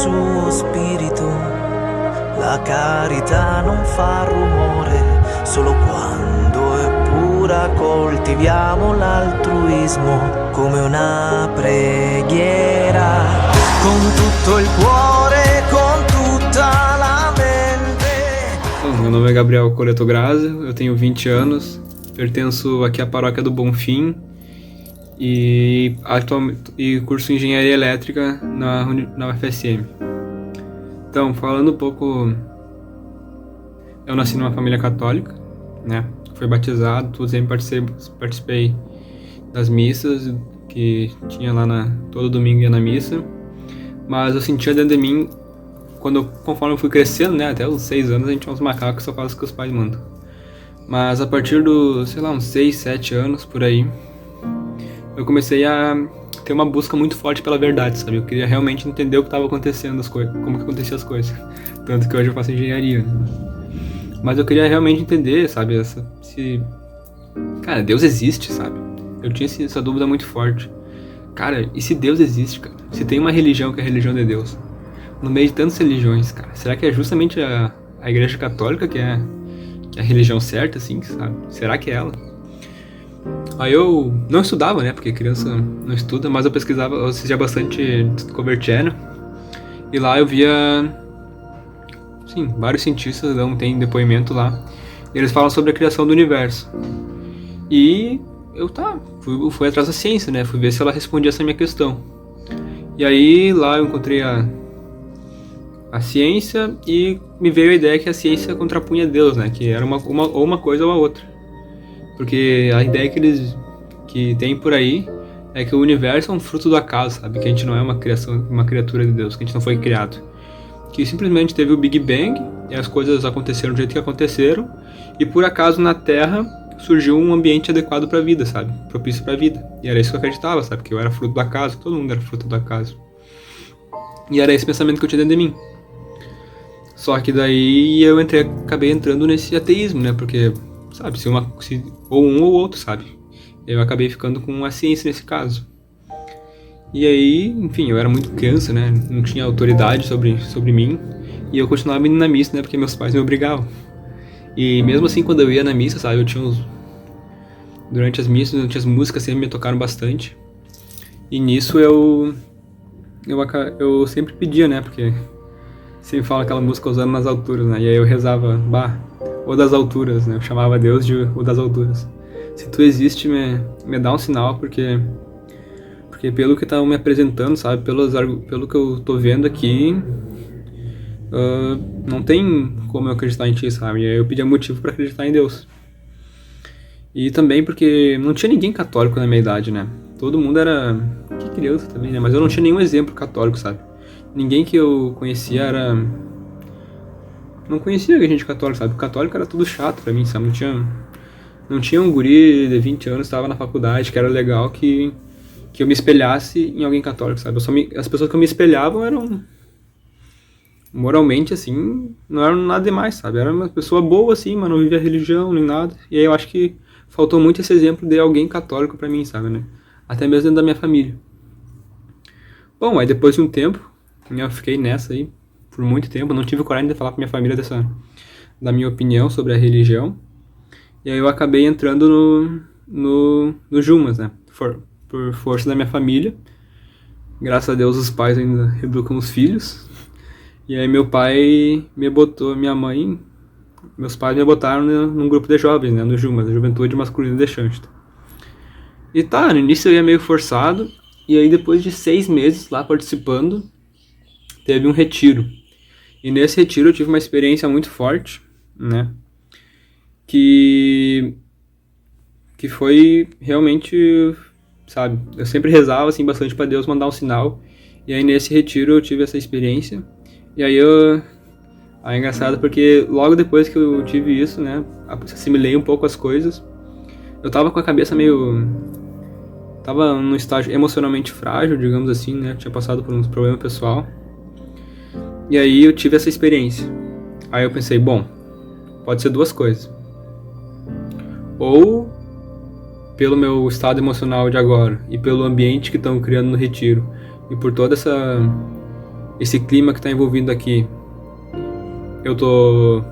suo spirito. La carità non fa rumore, solo quando è pura coltiviamo l'altruismo come una preghiera. Con tutto il cuore, con tutta la mente. Meu nome é Gabriel Coleto Graza, eu tenho 20 anos, pertenço aqui à paróquia do Bonfim e curso Engenharia Elétrica na UFSM. Então, falando um pouco, eu nasci numa família católica, né? Fui batizado, tudo, sempre participei das missas que tinha lá todo domingo ia na missa, mas eu sentia dentro de mim, conforme eu fui crescendo, né? Até os 6 anos a gente é uns macacos, só faz o que os pais mandam. Mas a partir dos, sei lá, uns 6, 7 anos, por aí, eu comecei a ter uma busca muito forte pela verdade, sabe? Eu queria realmente entender o que estava acontecendo, as coisas, como que aconteciam as coisas. Tanto que hoje eu faço engenharia, né? Mas eu queria realmente entender, sabe? Cara, Deus existe, sabe? Eu tinha essa dúvida muito forte. Cara, e se Deus existe, cara? Se tem uma religião que é a religião de Deus, no meio de tantas religiões, cara, será que é justamente a Igreja Católica que é a religião certa, assim, sabe? Será que é ela? Aí eu não estudava, né? Porque criança não estuda, mas eu assistia bastante Discovery Channel. E lá eu via, sim, vários cientistas tem depoimento lá. E eles falam sobre a criação do universo. E eu fui atrás da ciência, né? Fui ver se ela respondia essa minha questão. E aí lá eu encontrei a ciência e me veio a ideia que a ciência contrapunha Deus, né? Que era ou uma coisa ou a outra. Porque a ideia que tem por aí é que o universo é um fruto do acaso, sabe? Que a gente não é uma criatura de Deus, que a gente não foi criado. Que simplesmente teve o Big Bang e as coisas aconteceram do jeito que aconteceram e por acaso na Terra surgiu um ambiente adequado para a vida, sabe? Propício para a vida. E era isso que eu acreditava, sabe? Que eu era fruto do acaso, todo mundo era fruto do acaso. E era esse pensamento que eu tinha dentro de mim. Só que daí eu acabei entrando nesse ateísmo, né? Porque, sabe, ou um ou outro, sabe? Eu acabei ficando com a ciência nesse caso. E aí, enfim, eu era muito criança, né? Não tinha autoridade sobre mim. E eu continuava indo na missa, né? Porque meus pais me obrigavam. E mesmo assim, quando eu ia na missa, sabe? Durante as missas, as músicas sempre me tocaram bastante. E nisso eu sempre pedia, né? Porque sempre fala aquela música usando nas alturas, né? E aí eu rezava, ou das alturas, né? Eu chamava Deus de o das alturas. Se tu existe, me dá um sinal, porque pelo que estavam me apresentando, sabe? Pelo que eu tô vendo aqui, não tem como eu acreditar em ti, sabe? E aí eu pedia motivo pra acreditar em Deus. E também porque não tinha ninguém católico na minha idade, né? Todo mundo era criança também, né? Mas eu não tinha nenhum exemplo católico, sabe? Ninguém que eu conhecia não conhecia a gente católica, sabe? O católico era tudo chato pra mim, sabe? Não tinha um guri de 20 anos que estava na faculdade, que era legal, que eu me espelhasse em alguém católico, sabe? As pessoas que eu me espelhava eram, moralmente, assim, não eram nada demais, sabe? Era uma pessoa boa, assim, mas não vivia religião, nem nada. E aí eu acho que faltou muito esse exemplo de alguém católico pra mim, sabe, né? Até mesmo dentro da minha família. Bom, aí depois de um tempo, eu fiquei nessa aí, por muito tempo, não tive coragem de falar pra minha família da minha opinião sobre a religião. E aí eu acabei entrando no Jumas, né? Por força da minha família. Graças a Deus os pais ainda educam os filhos. E aí meus pais me botaram num grupo de jovens, né? No Jumas, a Juventude Masculina de Xanxta. E no início eu ia meio forçado. E aí depois de 6 meses lá participando, teve um retiro. E nesse retiro eu tive uma experiência muito forte, né? Que foi realmente, sabe, eu sempre rezava assim bastante para Deus mandar um sinal. E aí nesse retiro eu tive essa experiência. E aí é engraçado porque logo depois que eu tive isso, né, assimilei um pouco as coisas. Eu tava com a cabeça tava num estágio emocionalmente frágil, digamos assim, né, tinha passado por uns problemas pessoal. E aí eu tive essa experiência. Aí eu pensei, bom, pode ser duas coisas. Ou pelo meu estado emocional de agora e pelo ambiente que estão criando no retiro e por todo esse clima que tá envolvido aqui, eu tô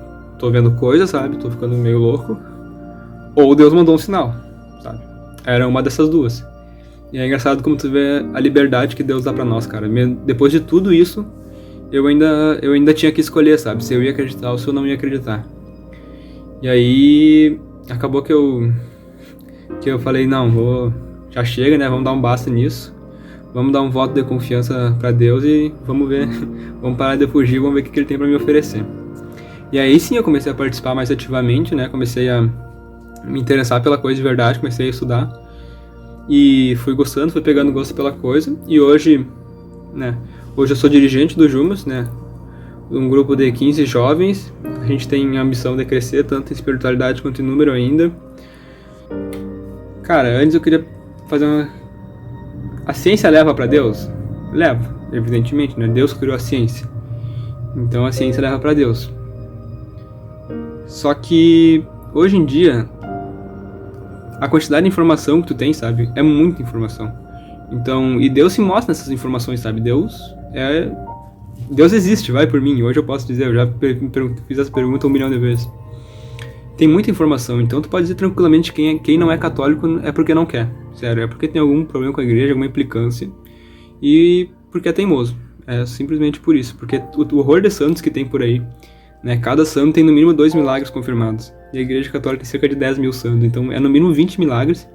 vendo coisas, sabe? Tô ficando meio louco. Ou Deus mandou um sinal, sabe? Era uma dessas duas. E é engraçado como tu vê a liberdade que Deus dá pra nós, cara. Depois de tudo isso, eu ainda tinha que escolher, sabe? Se eu ia acreditar ou se eu não ia acreditar. E aí, acabou que eu falei, não, já chega, né? Vamos dar um basta nisso. Vamos dar um voto de confiança pra Deus e vamos ver. Vamos parar de fugir, vamos ver o que ele tem pra me oferecer. E aí sim eu comecei a participar mais ativamente, né? Comecei a me interessar pela coisa de verdade, comecei a estudar. E fui gostando, fui pegando gosto pela coisa. E hoje, né? Hoje eu sou dirigente do Jumas, né? Um grupo de 15 jovens. A gente tem a missão de crescer tanto em espiritualidade quanto em número ainda. Cara, antes eu queria fazer uma... A ciência leva pra Deus? Leva, evidentemente, né? Deus criou a ciência. Então a ciência leva pra Deus. Só que hoje em dia a quantidade de informação que tu tem, sabe? É muita informação. Então, e Deus se mostra nessas informações, sabe? Deus existe, vai por mim. Hoje eu posso dizer, eu já fiz essa pergunta 1 milhão de vezes. Tem muita informação, então tu pode dizer tranquilamente que quem não é católico é porque não quer. Sério, é porque tem algum problema com a igreja, alguma implicância. E porque é teimoso. É simplesmente por isso. Porque o horror de santos que tem por aí, né? Cada santo tem no mínimo 2 milagres confirmados. E a igreja católica tem cerca de 10 mil santos. Então é no mínimo 20 milagres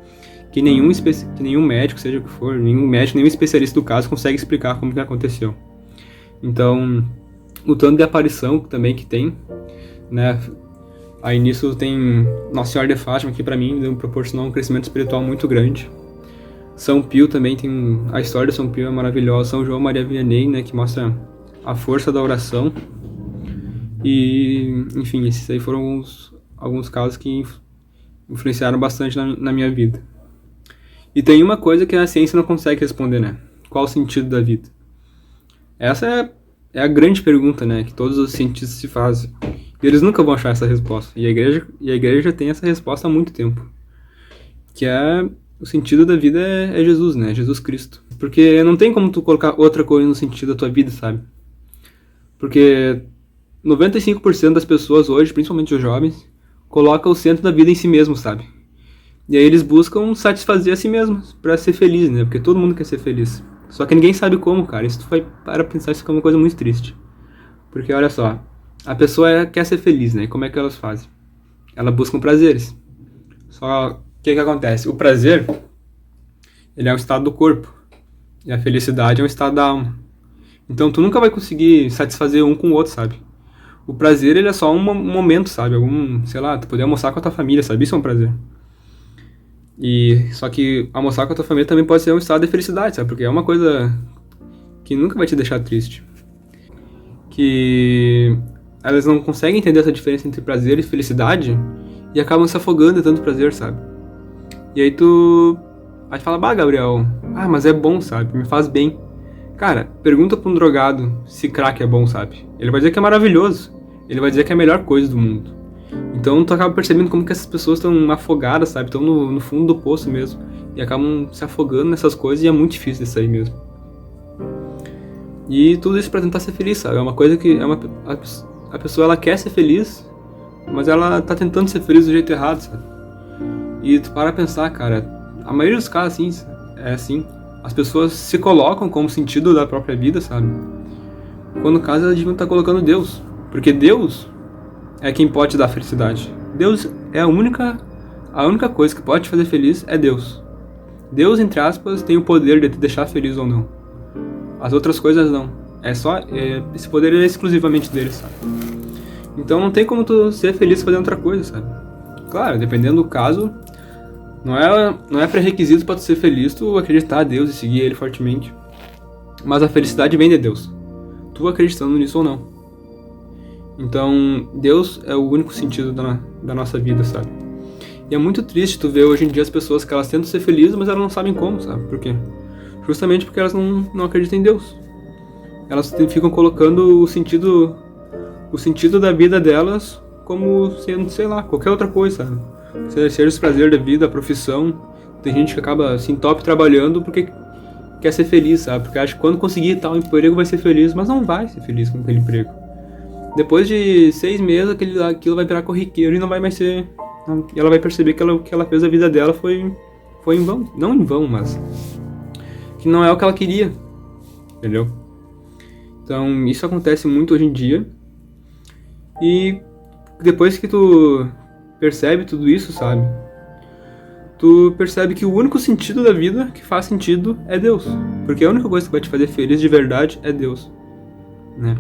que nenhum médico, seja o que for, nenhum médico, nenhum especialista do caso consegue explicar como que aconteceu. Então, o tanto de aparição também que tem, né? Aí nisso tem Nossa Senhora de Fátima, que pra mim proporcionou um crescimento espiritual muito grande. São Pio também tem... A história de São Pio é maravilhosa. São João Maria Vianney, né? Que mostra a força da oração. E, enfim, esses aí foram alguns casos que influenciaram bastante na minha vida. E tem uma coisa que a ciência não consegue responder, né? Qual o sentido da vida? Essa é a grande pergunta, né? Que todos os cientistas se fazem. E eles nunca vão achar essa resposta. E a igreja tem essa resposta há muito tempo. Que é... O sentido da vida é Jesus, né? Jesus Cristo. Porque não tem como tu colocar outra coisa no sentido da tua vida, sabe? Porque 95% das pessoas hoje, principalmente os jovens, colocam o centro da vida em si mesmo, sabe? E aí eles buscam satisfazer a si mesmos pra ser feliz, né? Porque todo mundo quer ser feliz. Só que ninguém sabe como, cara. Isso tu vai para pensar, isso é uma coisa muito triste. Porque olha só, a pessoa quer ser feliz, né? E como é que elas fazem? Elas buscam prazeres. Só que acontece? O prazer, ele é um estado do corpo. E a felicidade é um estado da alma. Então tu nunca vai conseguir satisfazer um com o outro, sabe? O prazer, ele é só um momento, sabe? Sei lá, tu poder almoçar com a tua família, sabe? Isso é um prazer. E só que almoçar com a tua família também pode ser um estado de felicidade, sabe? Porque é uma coisa que nunca vai te deixar triste. Que elas não conseguem entender essa diferença entre prazer e felicidade e acabam se afogando de tanto prazer, sabe? E aí tu fala, bah, Gabriel, mas é bom, sabe? Me faz bem. Cara, pergunta pra um drogado se crack é bom, sabe? Ele vai dizer que é maravilhoso. Ele vai dizer que é a melhor coisa do mundo. Então tu acaba percebendo como que essas pessoas estão afogadas, sabe? Estão no fundo do poço mesmo. E acabam se afogando nessas coisas e é muito difícil de sair mesmo. E tudo isso pra tentar ser feliz, sabe? É uma coisa que... A pessoa, ela quer ser feliz, mas ela tá tentando ser feliz do jeito errado, sabe? E tu para pensar, cara, a maioria dos casos assim, é assim. As pessoas se colocam como sentido da própria vida, sabe? Quando no caso elas deviam estar colocando Deus. Porque Deus é quem pode te dar felicidade. Deus é a única coisa que pode te fazer feliz é Deus. Deus, entre aspas, tem o poder de te deixar feliz ou não. As outras coisas não. Esse poder é exclusivamente dele, sabe? Então não tem como tu ser feliz fazendo outra coisa, sabe? Claro, dependendo do caso, não é pré-requisito pra tu ser feliz tu acreditar a Deus e seguir Ele fortemente. Mas a felicidade vem de Deus. Tu acreditando nisso ou não. Então, Deus é o único sentido da nossa vida, sabe? E é muito triste tu ver hoje em dia as pessoas que elas tentam ser felizes, mas elas não sabem como, sabe? Por quê? Justamente porque elas não acreditam em Deus. Elas ficam colocando o sentido da vida delas como sendo, sei lá, qualquer outra coisa, sabe? Seja os prazeres da vida, a profissão. Tem gente que acaba assim top trabalhando porque quer ser feliz, sabe? Porque acha que quando conseguir tal emprego vai ser feliz, mas não vai ser feliz com aquele emprego. Depois de 6 meses, aquilo vai virar corriqueiro e não vai mais ser... E ela vai perceber que o que ela fez a vida dela foi em vão. Não em vão, mas... que não é o que ela queria. Entendeu? Então, isso acontece muito hoje em dia. E depois que tu percebe tudo isso, sabe? Tu percebe que o único sentido da vida que faz sentido é Deus. Porque a única coisa que vai te fazer feliz de verdade é Deus, né?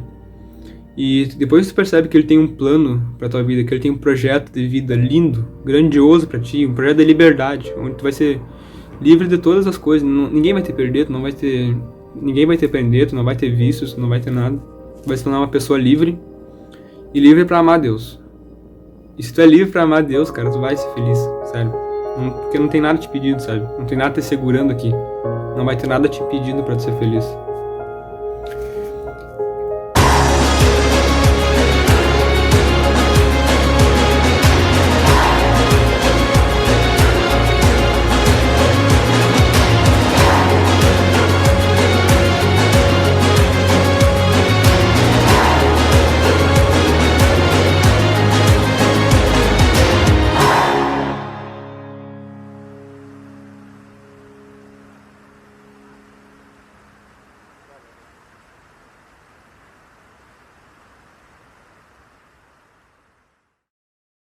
E depois tu percebe que Ele tem um plano pra tua vida, que Ele tem um projeto de vida lindo, grandioso pra ti, um projeto de liberdade, onde tu vai ser livre de todas as coisas. Ninguém vai te perder, ninguém vai te prender, tu não vai ter vícios, tu não vai ter nada. Tu vai se tornar uma pessoa livre, e livre pra amar Deus. E se tu é livre pra amar Deus, cara, tu vai ser feliz, sério. Porque não tem nada te pedindo, sabe? Não tem nada te segurando aqui. Não vai ter nada te pedindo pra tu ser feliz.